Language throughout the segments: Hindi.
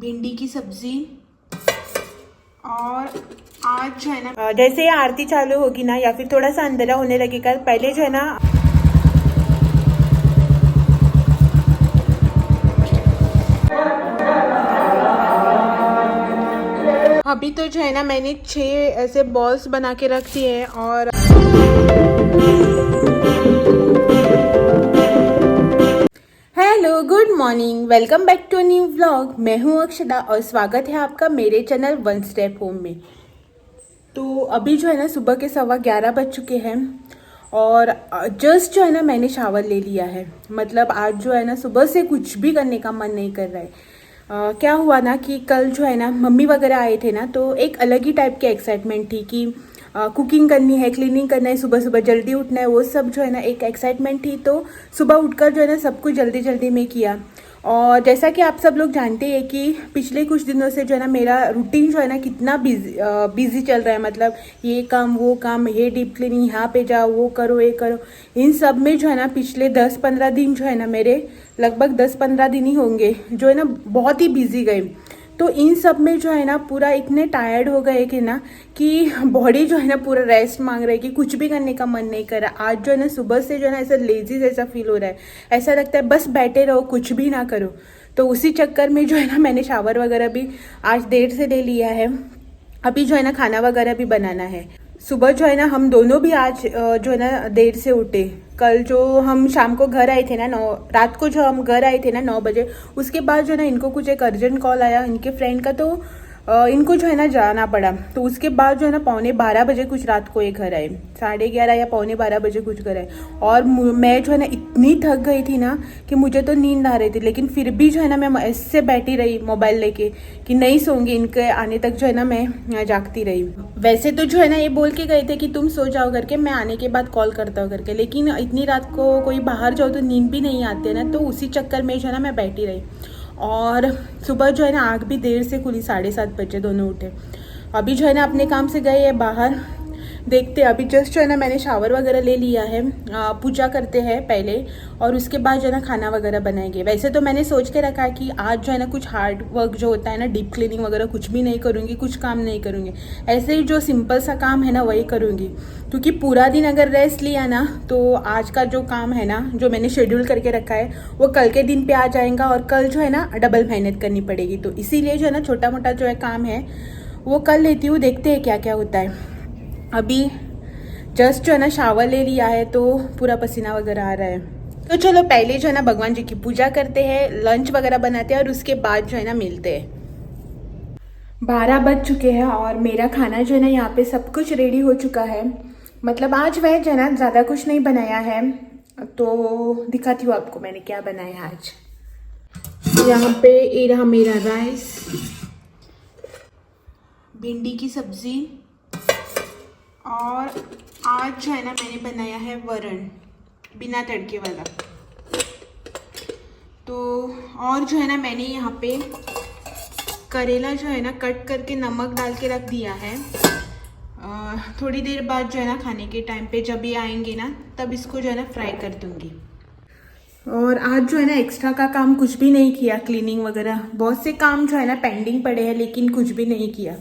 भिंडी की सब्जी। और आज जो है ना जैसे ही आरती चालू होगी ना या फिर थोड़ा सा अंधेरा होने लगेगा, पहले जो है ना अभी तो जो है ना मैंने 6 ऐसे बॉल्स बना के रख दिए हैं। और hello, good morning, welcome back to new vlog. मैं हूँ अक्षदा और स्वागत है आपका मेरे चैनल वन स्टेप होम में। तो अभी जो है ना सुबह के 11:15 बज चुके हैं और जस्ट जो है ना मैंने शावर ले लिया है। मतलब आज जो है ना सुबह से कुछ भी करने का मन नहीं कर रहा है। क्या हुआ ना कि कल जो है ना मम्मी वगैरह आए थे ना, तो एक अलग ही टाइप की एक्साइटमेंट थी कि कुकिंग करनी है, क्लीनिंग करना है, सुबह सुबह जल्दी उठना है, वो सब जो है ना एक एक्साइटमेंट थी। तो सुबह उठकर जो है ना सब कुछ जल्दी जल्दी में किया। और जैसा कि आप सब लोग जानते हैं कि पिछले कुछ दिनों से जो है ना मेरा रूटीन जो है ना कितना बिजी चल रहा है। मतलब ये काम वो काम, ये डीप क्लीनिंग, यहाँ पे जाओ, वो करो, ये करो, इन सब में जो है ना पिछले 10-15 दिन जो है ना मेरे लगभग 10-15 दिन ही होंगे जो है ना बहुत ही बिजी गए। तो इन सब में जो है ना पूरा इतने टायर्ड हो गए कि ना कि बॉडी जो है ना पूरा रेस्ट मांग रहा है कि कुछ भी करने का मन नहीं कर रहा। आज जो है ना सुबह से जो है ना ऐसा लेजी जैसा फील हो रहा है, ऐसा लगता है बस बैठे रहो, कुछ भी ना करो। तो उसी चक्कर में जो है ना मैंने शावर वगैरह भी आज देर से ले लिया है। अभी जो है ना खाना वगैरह भी बनाना है। सुबह जो है ना हम दोनों भी आज जो है ना देर से उठे। कल जो हम शाम को घर आए थे ना, रात को जो हम घर आए थे ना 9 बजे, उसके बाद जो है ना इनको कुछ एक अर्जेंट कॉल आया इनके फ्रेंड का, तो इनको जो है ना जाना पड़ा। तो उसके बाद जो है ना 11:15 बजे कुछ रात को ये घर आए, 11:30 या 11:15 बजे कुछ घर आए। और मैं जो है ना इतनी थक गई थी ना कि मुझे तो नींद आ रही थी, लेकिन फिर भी जो है ना मैं ऐसे बैठी रही मोबाइल लेके कि नहीं सोऊंगी, इनके आने तक जो है ना मैं जागती रही। वैसे तो जो है ना ये बोल के गए थे कि तुम सो जाओ करके, मैं आने के बाद कॉल करता हूँ करके, लेकिन इतनी रात को कोई बाहर जाओ तो नींद भी नहीं आती है ना, तो उसी चक्कर में जो है ना मैं बैठी रही। और सुबह जो है ना आँख भी देर से खुली, 7:30 बजे दोनों उठे। अभी जो है ना अपने काम से गए हैं बाहर, देखते अभी जस्ट जो है ना मैंने शावर वगैरह ले लिया है। पूजा करते हैं पहले और उसके बाद जो है ना खाना वगैरह बनाएंगे। वैसे तो मैंने सोच के रखा है कि आज जो है ना कुछ हार्ड वर्क जो होता है ना, डीप क्लीनिंग वगैरह कुछ भी नहीं करूँगी, कुछ काम नहीं करूँगी, ऐसे ही जो सिंपल सा काम है ना वही करूँगी। क्योंकि पूरा दिन अगर रेस्ट लिया ना तो आज का जो काम है ना जो मैंने शेड्यूल करके रखा है वो कल के दिन पे आ जाएगा और कल जो है ना डबल मेहनत करनी पड़ेगी। तो इसीलिए जो है ना छोटा मोटा जो है काम है वो कर लेती हूँ, देखते हैं क्या क्या होता है। अभी जस्ट जो है ना शावर ले लिया है तो पूरा पसीना वगैरह आ रहा है। तो चलो पहले जो है ना भगवान जी की पूजा करते हैं, लंच वगैरह बनाते हैं और उसके बाद जो है ना मिलते हैं। 12 बज चुके हैं और मेरा खाना जो है ना यहाँ पे सब कुछ रेडी हो चुका है। मतलब आज वेज है ना, ज़्यादा कुछ नहीं बनाया है, तो दिखाती हूँ आपको मैंने क्या बनाया आज। यहाँ पे ये रहा मेरा राइस, भिंडी की सब्जी, और आज जो है ना मैंने बनाया है वरण बिना तड़के वाला। तो और जो है ना मैंने यहाँ पे करेला जो है ना कट करके नमक डाल के रख दिया है। थोड़ी देर बाद जो है ना खाने के टाइम पे जब ये आएंगे ना तब इसको जो है ना फ्राई कर दूँगी। और आज जो है ना एक्स्ट्रा का काम कुछ भी नहीं किया, क्लीनिंग वगैरह बहुत से काम जो है ना पेंडिंग पड़े हैं लेकिन कुछ भी नहीं किया।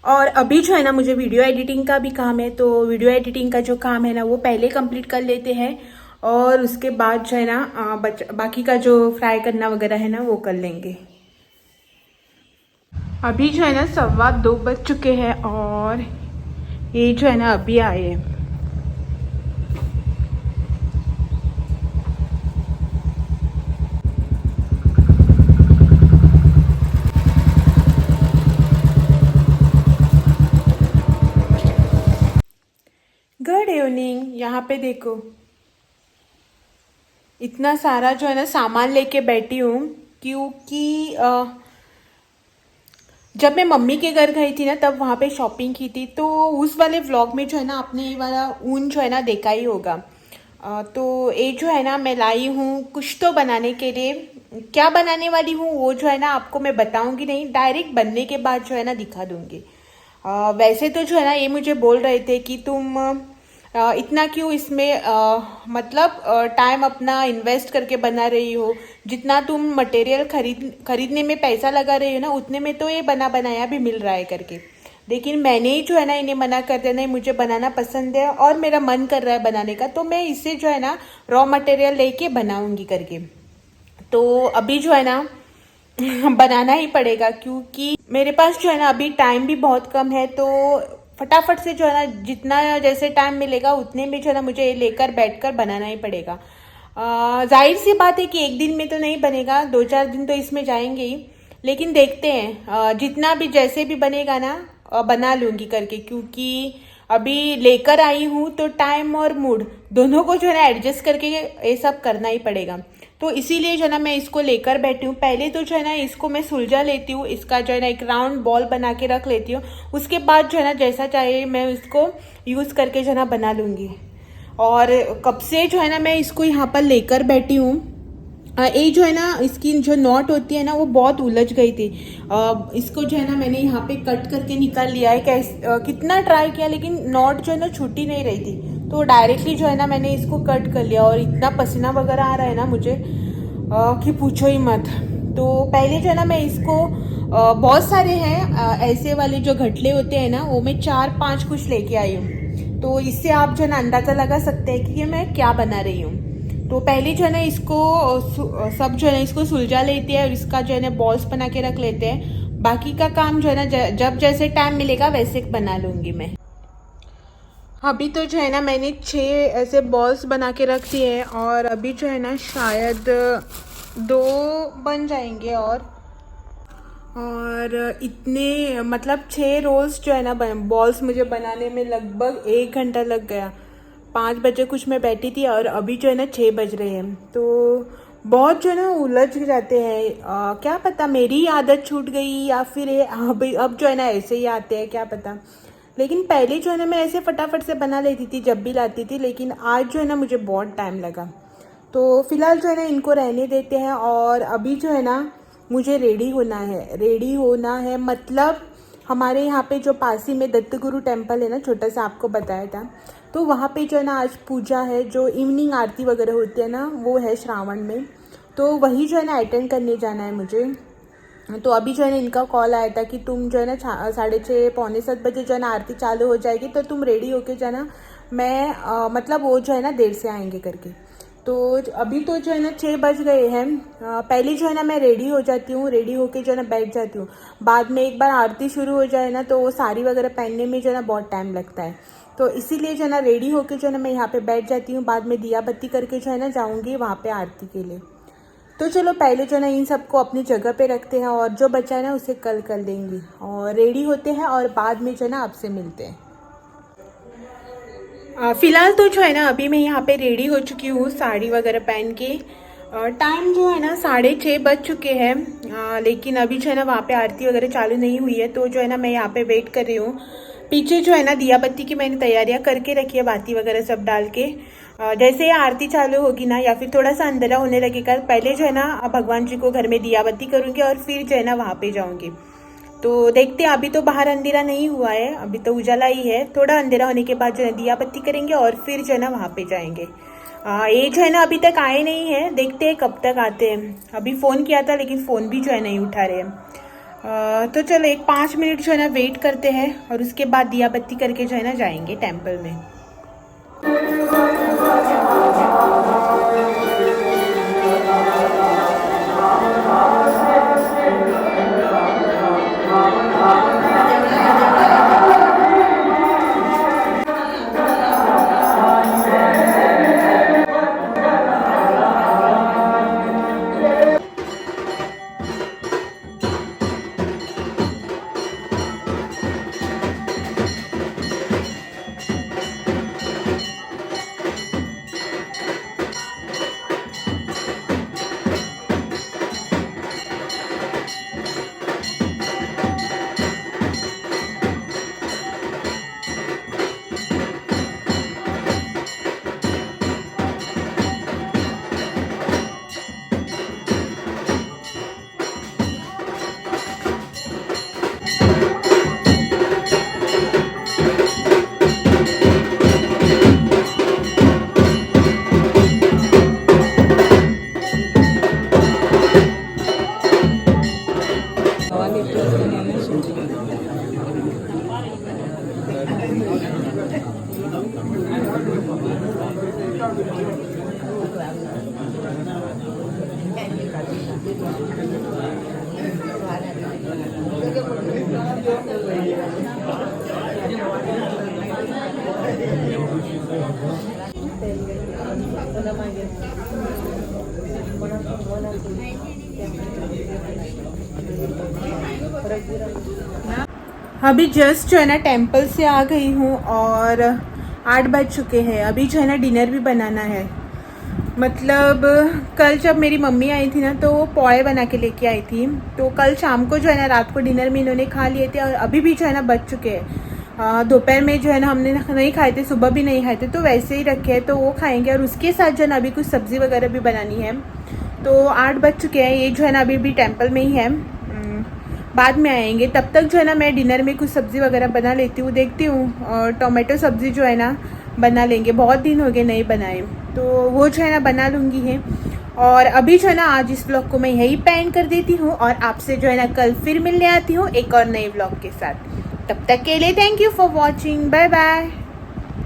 और अभी जो है ना मुझे वीडियो एडिटिंग का भी काम है, तो वीडियो एडिटिंग का जो काम है ना वो पहले कंप्लीट कर लेते हैं और उसके बाद जो है ना बाकी का जो फ्राई करना वगैरह है ना वो कर लेंगे। अभी जो है ना 2:15 बज चुके हैं और ये जो है ना अभी आए हैं। Good evening. यहाँ पे देखो इतना सारा जो है ना सामान लेके बैठी हूँ, क्योंकि जब मैं मम्मी के घर गई थी ना तब वहाँ पे शॉपिंग की थी, तो उस वाले व्लॉग में जो है ना आपने ये वाला ऊन जो है ना देखा ही होगा। तो ये जो है ना मैं लाई हूँ कुछ तो बनाने के लिए। क्या बनाने वाली हूँ वो जो है ना आपको मैं बताऊँगी नहीं, डायरेक्ट बनने के बाद जो है ना दिखा दूँगी। वैसे तो जो है ना ये मुझे बोल रहे थे कि तुम इतना क्यों इसमें मतलब टाइम अपना इन्वेस्ट करके बना रही हो। जितना तुम मटेरियल खरीदने में पैसा लगा रही हो ना, उतने में तो ये बना बनाया भी मिल रहा है करके। लेकिन मैंने ही जो है ना इन्हें मना कर दिया, नहीं मुझे बनाना पसंद है और मेरा मन कर रहा है बनाने का, तो मैं इससे जो है ना रॉ मटेरियल लेके बनाऊंगी करके। तो अभी जो है ना बनाना ही पड़ेगा, क्योंकि मेरे पास जो है ना अभी टाइम भी बहुत कम है। तो फटाफट से जो है ना जितना जैसे टाइम मिलेगा उतने में जो है ना मुझे ये लेकर बैठकर बनाना ही पड़ेगा। जाहिर सी बात है कि एक दिन में तो नहीं बनेगा, 2-4 दिन तो इसमें जाएंगे ही। लेकिन देखते हैं, जितना भी जैसे भी बनेगा ना बना लूंगी करके, क्योंकि अभी लेकर आई हूँ तो टाइम और मूड दोनों को जो है ना एडजस्ट करके ये सब करना ही पड़ेगा। तो इसीलिए जो है ना मैं इसको लेकर बैठी हूँ। पहले तो जो है ना इसको मैं सुलझा लेती हूँ, इसका जो है ना एक राउंड बॉल बना के रख लेती हूँ। उसके बाद जो है ना जैसा चाहिए मैं इसको यूज़ करके जो है ना बना लूँगी। और कब से जो है ना मैं इसको यहाँ पर लेकर बैठी हूँ। ये जो है ना इसकी जो नॉट होती है ना वो बहुत उलझ गई थी। इसको जो है ना मैंने यहाँ पे कट करके निकाल लिया है। कितना ट्राई किया लेकिन नॉट जो है ना छूटी नहीं रही थी, तो डायरेक्टली जो है ना मैंने इसको कट कर लिया। और इतना पसीना वगैरह आ रहा है ना मुझे कि पूछो ही मत। तो पहले जो है ना मैं इसको बहुत सारे हैं ऐसे वाले जो घटले होते हैं ना, वो मैं 4-5 कुछ लेके आई हूँ। तो इससे आप जो है ना अंदाज़ा लगा सकते हैं कि मैं क्या बना रही हूँ। तो पहले जो है ना इसको सब जो है ना इसको सुलझा लेते हैं और इसका जो है ना बॉल्स बना के रख लेते हैं। बाकी का काम जो है ना जब जैसे टाइम मिलेगा वैसे बना लूँगी मैं। अभी तो जो है ना मैंने 6 ऐसे बॉल्स बना के रख दिए हैं, और अभी जो है ना शायद 2 बन जाएंगे। और इतने मतलब 6 रोल्स जो है ना बॉल्स मुझे बनाने में लगभग 1 घंटा लग गया। 5 बजे कुछ मैं बैठी थी और अभी जो है ना 6 बज रहे हैं। तो बहुत जो है ना उलझ जाते हैं। क्या पता मेरी ही आदत छूट गई या फिर अब जो है ना ऐसे ही आते हैं, क्या पता। लेकिन पहले जो है ना मैं ऐसे फटाफट से बना लेती थी जब भी लाती थी, लेकिन आज जो है ना मुझे बहुत टाइम लगा। तो फिलहाल जो है ना इनको रहने देते हैं। और अभी जो है ना मुझे रेडी होना है मतलब हमारे यहाँ पे जो पासी में दत्तगुरु टेम्पल है ना, छोटा सा आपको बताया था, तो वहाँ पे जो है ना आज पूजा है, जो इवनिंग आरती वगैरह होती है ना वो है श्रावण में। तो वही जो है ना अटेंड करने जाना है मुझे। तो अभी जो है ना इनका कॉल आया था कि तुम जो है ना 6:30 पौने 7 बजे जो है ना आरती चालू हो जाएगी, तो तुम रेडी होके जाना। मैं मतलब वो जो है ना देर से आएंगे करके। तो अभी तो जो है ना 6 बज गए हैं। पहले जो है ना मैं रेडी हो जाती हूँ, रेडी होके जो है ना बैठ जाती हूँ। बाद में एक बार आरती शुरू हो जाए ना तो वो साड़ी वगैरह पहनने में जो है ना बहुत टाइम लगता है। तो इसीलिए जो है ना रेडी होके जो है ना मैं यहाँ पे बैठ जाती हूँ। बाद में दिया बत्ती करके जो है ना जाऊँगी वहाँ पे आरती के लिए। तो चलो पहले जो है ना इन सबको अपनी जगह पे रखते हैं, और जो बचा है ना उसे कल कर देंगे। और रेडी होते हैं और बाद में जो है ना आपसे मिलते हैं। फिलहाल तो जो है ना अभी मैं यहाँ पे रेडी हो चुकी हूँ साड़ी वगैरह पहन के। टाइम जो है ना 6:30 बज चुके हैं। लेकिन अभी जो है ना वहाँ पे आरती वगैरह चालू नहीं हुई है, तो जो है ना मैं यहाँ पे वेट कर रही हूँ। पीछे जो है ना दिया बत्ती की मैंने तैयारियां करके रखी है, बाती वगैरह सब डाल के। जैसे ये आरती चालू होगी ना या फिर थोड़ा सा अंधेरा होने लगेगा, पहले जो है ना भगवान जी को घर में दिया बत्ती करूँगी और फिर जो है ना वहाँ पे जाऊँगी। तो देखते हैं, अभी तो बाहर अंधेरा नहीं हुआ है, अभी तो उजाला ही है। थोड़ा अंधेरा होने के बाद जो है दिया बत्ती करेंगे और फिर जो है ना वहाँ पे जाएंगे। ये जो है ना अभी तक आए नहीं है, देखते हैं कब तक आते हैं। अभी फ़ोन किया था लेकिन फ़ोन भी जो है नहीं उठा रहे हैं। तो चलो एक 5 मिनट जो है ना वेट करते हैं और उसके बाद दिया बत्ती करके जो है ना जाएंगे टेम्पल में। अभी जस्ट जो है ना टेंपल से आ गई हूँ और 8 बज चुके हैं। अभी जो है ना डिनर भी बनाना है। मतलब कल जब मेरी मम्मी आई थी ना तो वो पोहे बना के लेके आई थी, तो कल शाम को जो है ना रात को डिनर में इन्होंने खा लिए थे और अभी भी जो है ना बच चुके हैं। दोपहर में जो है ना हमने नहीं खाए थे, सुबह भी नहीं खाए थे, तो वैसे ही रखे हैं तो वो खाएंगे। और उसके साथ जो है ना अभी कुछ सब्ज़ी वगैरह भी बनानी है। तो 8 बज चुके हैं, ये जो है ना अभी भी टेंपल में ही है, बाद में आएंगे। तब तक जो है ना मैं डिनर में कुछ सब्ज़ी वगैरह बना लेती हूँ, देखती हूँ। और टोमेटो सब्ज़ी जो है ना बना लेंगे, बहुत दिन हो गए नहीं बनाए, तो वो जो है ना बना लूँगी है। और अभी जो है ना आज इस व्लॉग को मैं यही पेंड कर देती हूँ और आपसे जो है ना कल फिर मिलने आती हूँ एक और नए व्लॉग के साथ। तब तक के लिए thank you for watching, bye bye.